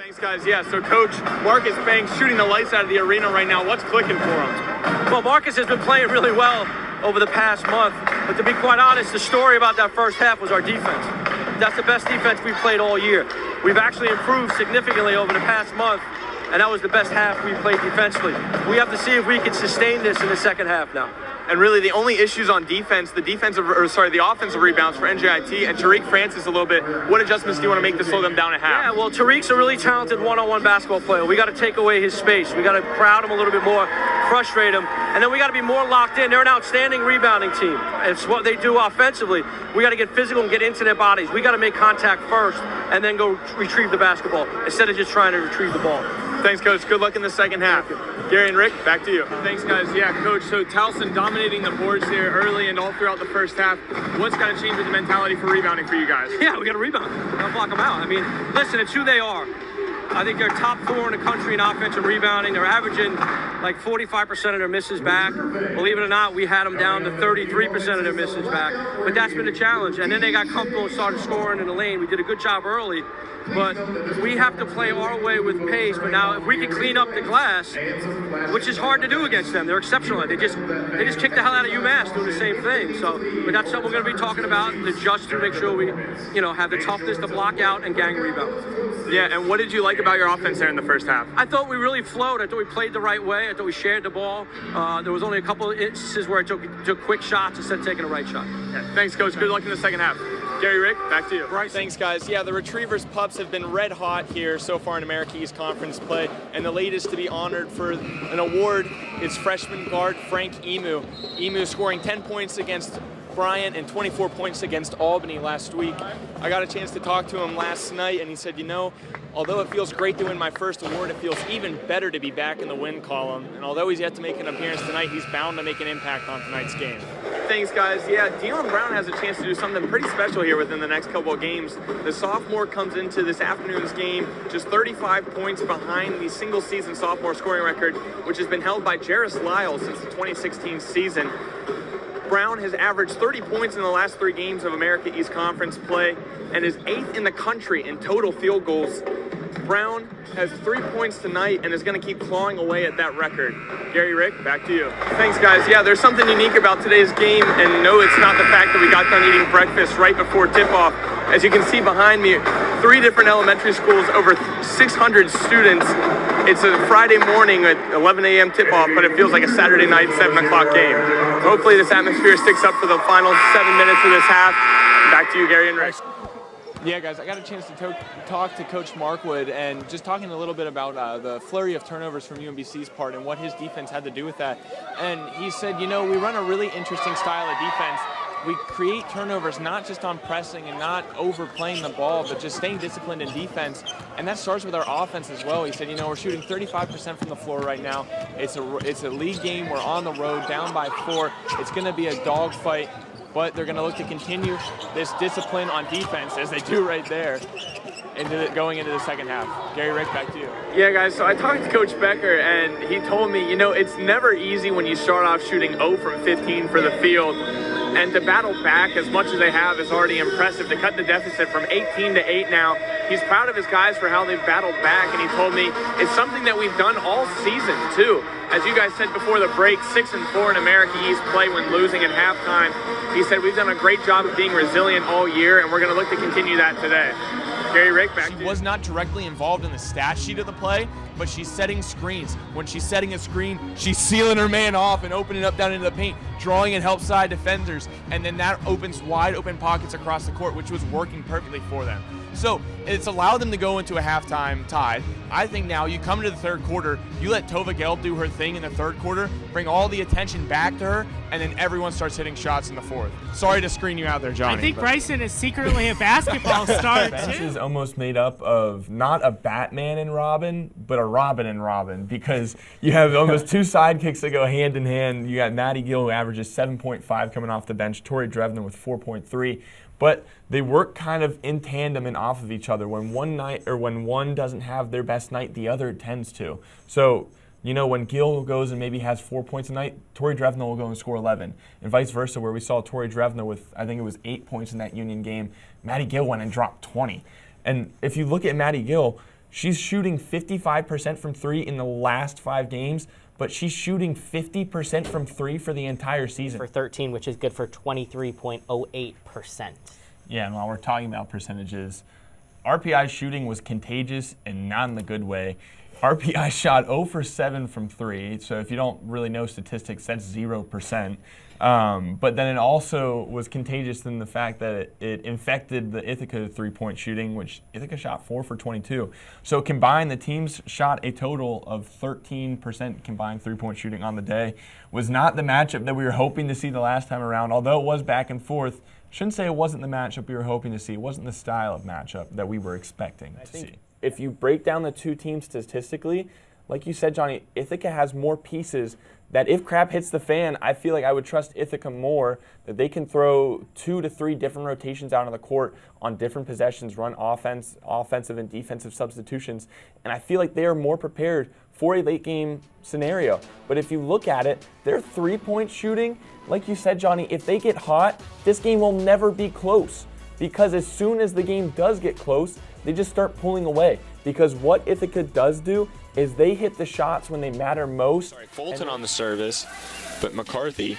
Thanks, guys. Yeah, so Coach Marcus Banks shooting the lights out of the arena right now. What's clicking for him? Well, Marcus has been playing really well over the past month, but to be quite honest, the story about that first half was our defense. That's the best defense we've played all year. We've actually improved significantly over the past month, and that was the best half we played defensively. We have to see if we can sustain this in the second half now. And really the only issues on defense, the offensive rebounds for NJIT and Tariq Francis a little bit. What adjustments do you want to make to slow them down at half? Yeah, well, Tariq's a really talented one-on-one basketball player. We got to take away his space. We got to crowd him a little bit more, frustrate him, and then we got to be more locked in. They're an outstanding rebounding team. It's what they do offensively. We got to get physical and get into their bodies. We got to make contact first and then go retrieve the basketball instead of just trying to retrieve the ball. Thanks, Coach. Good luck in the second half. Gary and Rick, back to you. Thanks, guys. Yeah, Coach, so Towson dominating the boards there early and all throughout the first half. What's got to change with the mentality for rebounding for you guys? Yeah, we got to rebound. We got to block them out. I mean, listen, it's who they are. I think they're top 4 in the country in offensive rebounding. They're averaging like 45% of their misses back. Believe it or not, we had them down to 33% of their misses back. But that's been the challenge. And then they got comfortable and started scoring in the lane. We did a good job early. But we have to play our way with pace. But now, if we can clean up the glass, which is hard to do against them, they're exceptional. They just kick the hell out of UMass doing the same thing. So, but that's something we're going to be talking about to adjust to make sure we, have the toughness to block out and gang rebound. Yeah, and what did you like about your offense there in the first half? I thought we really flowed. I thought we played the right way. I thought we shared the ball. There was only a couple of instances where I took quick shots instead of taking a right shot. Yeah, thanks, Coach. Good luck in the second half. Gary, Rick, back to you. Bryson. Thanks, guys. Yeah, the Retrievers Pups have been red hot here so far in America East Conference play, and the latest to be honored for an award is freshman guard Frank Emu. Emu scoring 10 points against Bryant and 24 points against Albany last week. I got a chance to talk to him last night, and he said, although it feels great to win my first award, it feels even better to be back in the win column. And although he's yet to make an appearance tonight, he's bound to make an impact on tonight's game. Thanks, guys. Yeah, Dylan Brown has a chance to do something pretty special here within the next couple of games. The sophomore comes into this afternoon's game just 35 points behind the single-season sophomore scoring record, which has been held by Jarris Lyle since the 2016 season. Brown has averaged 30 points in the last 3 games of America East Conference play and is 8th in the country in total field goals. Brown has 3 points tonight and is going to keep clawing away at that record. Gary, Rick, back to you. Thanks, guys. Yeah, there's something unique about today's game, and no, it's not the fact that we got done eating breakfast right before tip-off. As you can see behind me, 3 different elementary schools, over 600 students. It's a Friday morning at 11 a.m. tip-off, but it feels like a Saturday night 7 o'clock game. Hopefully this atmosphere sticks up for the final 7 minutes of this half. Back to you, Gary and Rick. Yeah, guys, I got a chance to talk to Coach Markwood and just talking a little bit about the flurry of turnovers from UMBC's part and what his defense had to do with that. And he said, we run a really interesting style of defense. We create turnovers not just on pressing and not overplaying the ball, but just staying disciplined in defense. And that starts with our offense as well. He said, we're shooting 35% from the floor right now. It's a league game. We're on the road, down by 4. It's going to be a dogfight, but they're going to look to continue this discipline on defense, as they do right there, going into the second half. Gary, Rick, back to you. Yeah, guys, so I talked to Coach Becker, and he told me, it's never easy when you start off shooting 0 from 15 for the field. And to battle back as much as they have is already impressive. To cut the deficit from 18 to 8 now, he's proud of his guys for how they've battled back. And he told me it's something that we've done all season, too. As you guys said before the break, 6-4 in America East play when losing at halftime. He said we've done a great job of being resilient all year, and we're going to look to continue that today. Gary, Rick, back to you. She was not directly involved in the stat sheet of the play, but she's setting screens. When she's setting a screen, she's sealing her man off and opening up down into the paint, drawing and help side defenders, and then that opens wide open pockets across the court, which was working perfectly for them. So it's allowed them to go into a halftime tied. I think now you come to the third quarter, you let Tova Gelb do her thing in the third quarter, bring all the attention back to her, and then everyone starts hitting shots in the fourth. Sorry to screen you out there, Johnny. I think Bryson is secretly a basketball star, Bench too. is almost made up of not a Batman and Robin, but a Robin and Robin, because you have almost 2 sidekicks that go hand in hand. You got Maddie Gill, who averages 7.5 coming off the bench, Tori Drevner with 4.3. But they work kind of in tandem and off of each other. When one doesn't have their best night, the other tends to. So, when Gill goes and maybe has 4 points a night, Tori Drevner will go and score 11. And vice versa, where we saw Tori Drevner with, I think it was 8 points in that Union game, Maddie Gill went and dropped 20. And if you look at Maddie Gill, She's shooting 55% from 3 in the last 5 games, but she's shooting 50% from 3 for the entire season. For 13, which is good for 23.08%. Yeah, and while we're talking about percentages, RPI shooting was contagious and not in the good way. RPI shot 0 for 7 from 3, so if you don't really know statistics, that's 0%. But then it also was contagious in the fact that it infected the Ithaca three-point shooting, which Ithaca shot 4 for 22. So combined, the teams shot a total of 13% combined three-point shooting on the day. Was not the matchup that we were hoping to see the last time around, although it was back and forth. Shouldn't say it wasn't the matchup we were hoping to see. It wasn't the style of matchup that we were expecting to see. If you break down the two teams statistically, like you said, Johnny, Ithaca has more pieces that if crap hits the fan, I feel like I would trust Ithaca more, that they can throw 2 to 3 different rotations out on the court on different possessions, run offensive and defensive substitutions, and I feel like they are more prepared for a late game scenario. But if you look at it, their three-point shooting, like you said, Johnny, if they get hot, this game will never be close, because as soon as the game does get close, they just start pulling away. Because what Ithaca does do is they hit the shots when they matter most. Sorry, Fulton on the service, but McCarthy,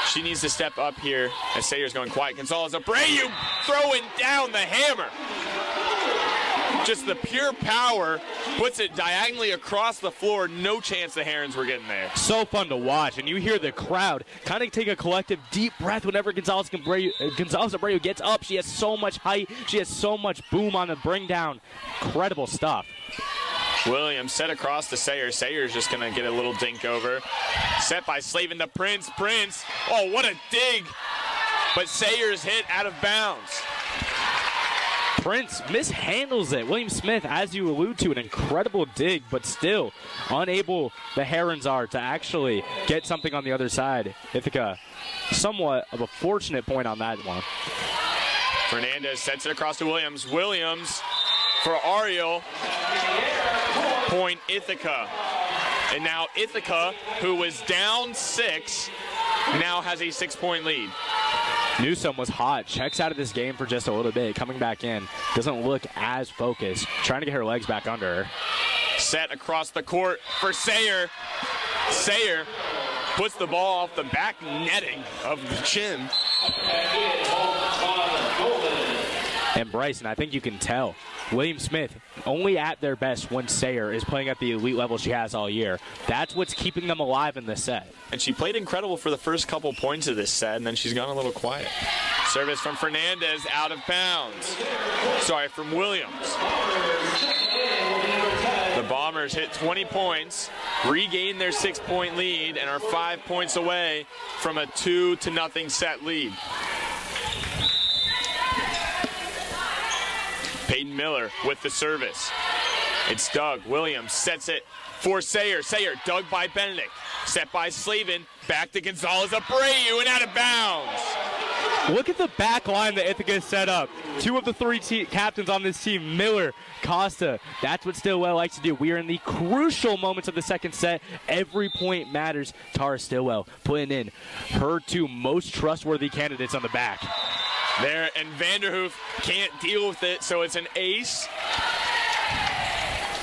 she needs to step up here as Sayer's going quiet. Gonzalez Abreu throwing down the hammer. Just the pure power puts it diagonally across the floor. No chance the Herons were getting there. So fun to watch, and you hear the crowd kind of take a collective deep breath whenever Gonzalez Abreu gets up. She has so much height. She has so much boom on the bring down. Incredible stuff. Williams set across to Sayer. Sayer's just going to get a little dink over. Set by Slavin to Prince. Prince, oh, what a dig. But Sayer's hit out of bounds. Prince mishandles it. William Smith, as you allude to, an incredible dig, but still unable, the Herons are, to actually get something on the other side. Ithaca, somewhat of a fortunate point on that one. Fernandez sets it across to Williams. Williams for Ariel. Point Ithaca. And now Ithaca, who was down 6, now has a 6-point lead. Newsom was hot, checks out of this game for just a little bit, coming back in, doesn't look as focused, trying to get her legs back under her. Set across the court for Sayer. Sayer puts the ball off the back netting of the chin. And Bryson, I think you can tell, William Smith only at their best when Sayer is playing at the elite level she has all year. That's what's keeping them alive in this set. And she played incredible for the first couple points of this set, and then she's gone a little quiet. Service from Fernandez, out of bounds. Sorry, from Williams. The Bombers hit 20 points, regain their 6-point lead, and are 5 points away from a 2-0 set lead. Peyton Miller with the service. It's Doug. Williams sets it for Sayer. Sayer dug by Benedict. Set by Slavin. Back to Gonzalez Abreu and out of bounds. Look at the back line that Ithaca set up. 2 of the 3 captains on this team, Miller, Costa. That's what Stillwell likes to do. We are in the crucial moments of the second set. Every point matters. Tara Stillwell putting in her 2 most trustworthy candidates on the back. There, and Vanderhoof can't deal with it, so it's an ace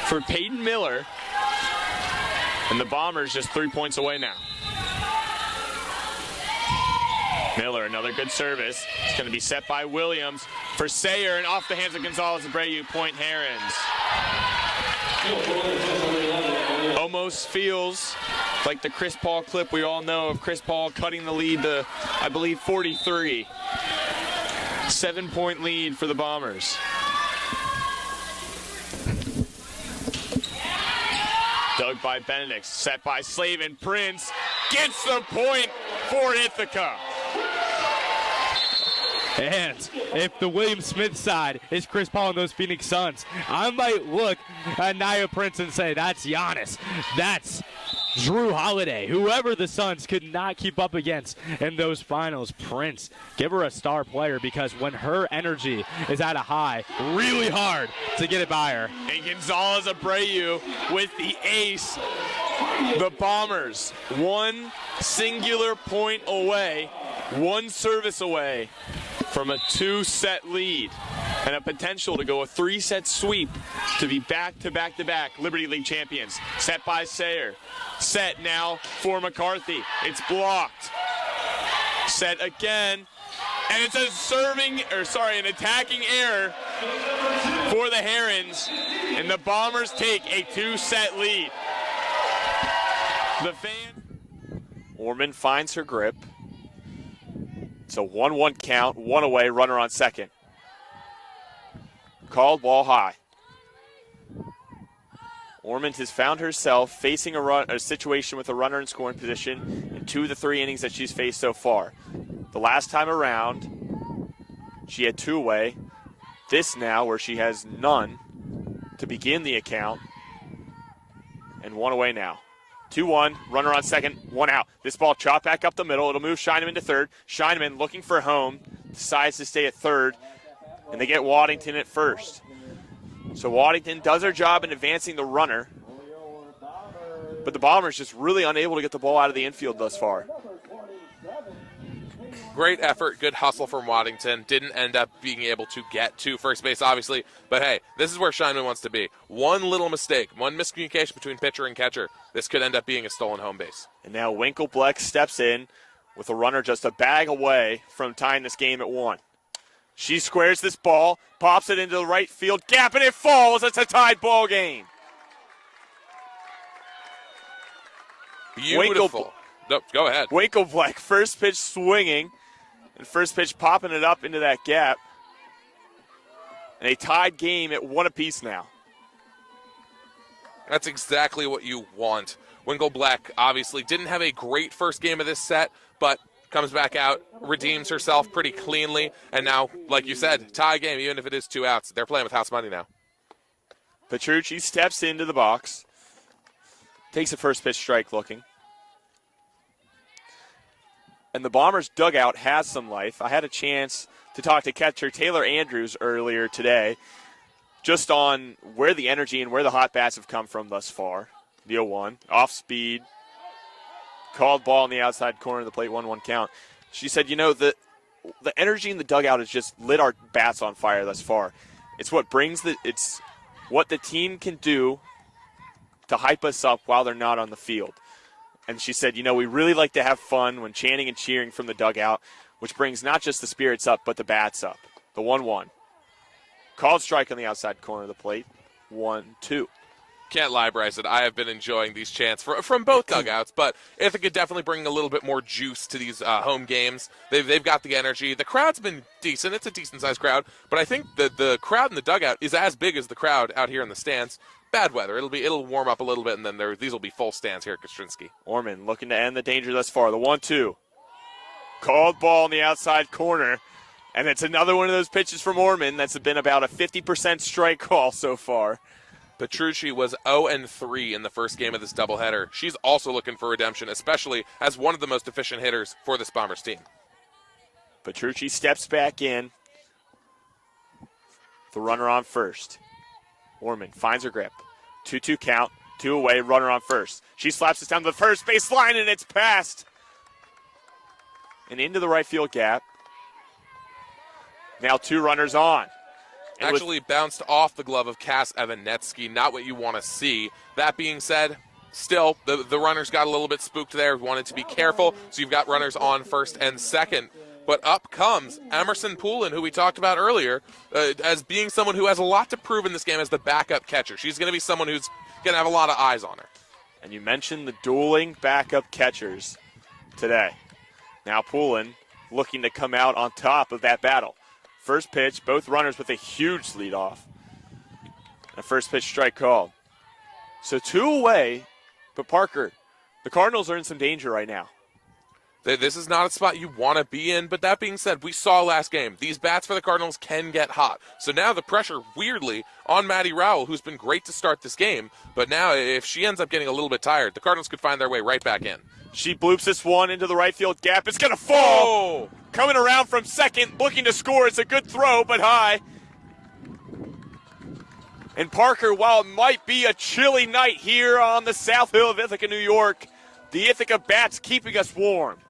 for Peyton Miller. And the Bombers just 3 points away now. Miller, another good service. It's going to be set by Williams for Sayer, and off the hands of Gonzalez Abreu, point Herons. Almost feels like the Chris Paul clip we all know of Chris Paul cutting the lead to, I believe, 43. 7-point lead for the Bombers. Dug by Benedict, set by Slavin. Prince gets the point for Ithaca. And if the William Smith side is Chris Paul and those Phoenix Suns, I might look at Nia Prince and say, that's Giannis. That's Drew Holiday. Whoever the Suns could not keep up against in those finals. Prince, give her a star player, because when her energy is at a high, really hard to get it by her. And Gonzalez Abreu with the ace. The Bombers, 1 singular point away, 1 service away from a 2-set lead. and a potential to go a 3-set sweep to be back-to-back-to-back Liberty League champions. Set by Sayer. Set now for McCarthy. It's blocked. Set again. And it's an attacking error for the Herons. And the Bombers take a 2-set lead. The fans. Orman finds her grip. It's a 1-1 count, one away, runner on second. Called ball high. Ormond has found herself facing a situation with a runner in scoring position in 2 of the 3 innings that she's faced so far. The last time around, she had 2 away. This now, where she has none to begin the account, and 1 away now. 2-1, runner on second, 1 out. This ball chopped back up the middle. It'll move Scheineman to third. Scheineman looking for home, decides to stay at third, and they get Waddington at first. So Waddington does her job in advancing the runner, but the Bombers just really unable to get the ball out of the infield thus far. Great effort, good hustle from Waddington. Didn't end up being able to get to first base, obviously. But hey, this is where Scheineman wants to be. One little mistake, one miscommunication between pitcher and catcher. This could end up being a stolen home base. And now Winklebleck steps in with a runner just a bag away from tying this game at 1. She squares this ball, pops it into the right field gap, and it falls. It's a tied ball game. Beautiful. No, go ahead. Winklebleck, first pitch swinging, and first pitch popping it up into that gap. And a tied game at 1 apiece now. That's exactly what you want. Winklebleck obviously didn't have a great first game of this set, but comes back out, redeems herself pretty cleanly, and now, like you said, tie game, even if it is 2 outs. They're playing with house money now. Petrucci steps into the box, takes a first pitch strike looking. And the Bombers' dugout has some life. I had a chance to talk to catcher Taylor Andrews earlier today just on where the energy and where the hot bats have come from thus far. The 0-1, off speed, called ball in the outside corner of the plate, 1-1 count. She said, the energy in the dugout has just lit our bats on fire thus far. It's what the team can do to hype us up while they're not on the field. And she said, we really like to have fun when chanting and cheering from the dugout, which brings not just the spirits up, but the bats up. The 1-1. Called strike on the outside corner of the plate, 1-2. Can't lie, Bryson. I have been enjoying these chants from both dugouts, but Ithaca definitely bringing a little bit more juice to these home games. They've got the energy. The crowd's been decent. It's a decent-sized crowd, but I think the crowd in the dugout is as big as the crowd out here in the stands. Bad weather. It'll warm up a little bit, and then these will be full stands here at Kostrinsky. Orman looking to end the danger thus far. The 1-2. Called ball in the outside corner, and it's another one of those pitches from Orman that's been about a 50% strike call so far. Petrucci was 0-3 in the first game of this doubleheader. She's also looking for redemption, especially as one of the most efficient hitters for this Bombers team. Petrucci steps back in. The runner on first. Orman finds her grip. 2-2 count, 2 away, runner on first. She slaps it down to the first base line, and it's past. And into the right field gap. Now 2 runners on. Actually bounced off the glove of Cass Evanetsky. Not what you want to see. That being said, still, the runners got a little bit spooked there. Wanted to be careful. So you've got runners on first and second. But up comes Emerson Poulin, who we talked about earlier, as being someone who has a lot to prove in this game as the backup catcher. She's going to be someone who's going to have a lot of eyes on her. And you mentioned the dueling backup catchers today. Now Poulin looking to come out on top of that battle. First pitch, both runners with a huge lead off. A first pitch strike called. So 2 away, but Parker, the Cardinals are in some danger right now. This is not a spot you want to be in, but that being said, we saw last game. These bats for the Cardinals can get hot. So now the pressure, weirdly, on Maddie Rowell, who's been great to start this game. But now if she ends up getting a little bit tired, the Cardinals could find their way right back in. She bloops this one into the right field gap. It's going to fall. Oh. Coming around from second, looking to score. It's a good throw, but high. And Parker, while it might be a chilly night here on the South Hill of Ithaca, New York, the Ithaca Bats keeping us warm.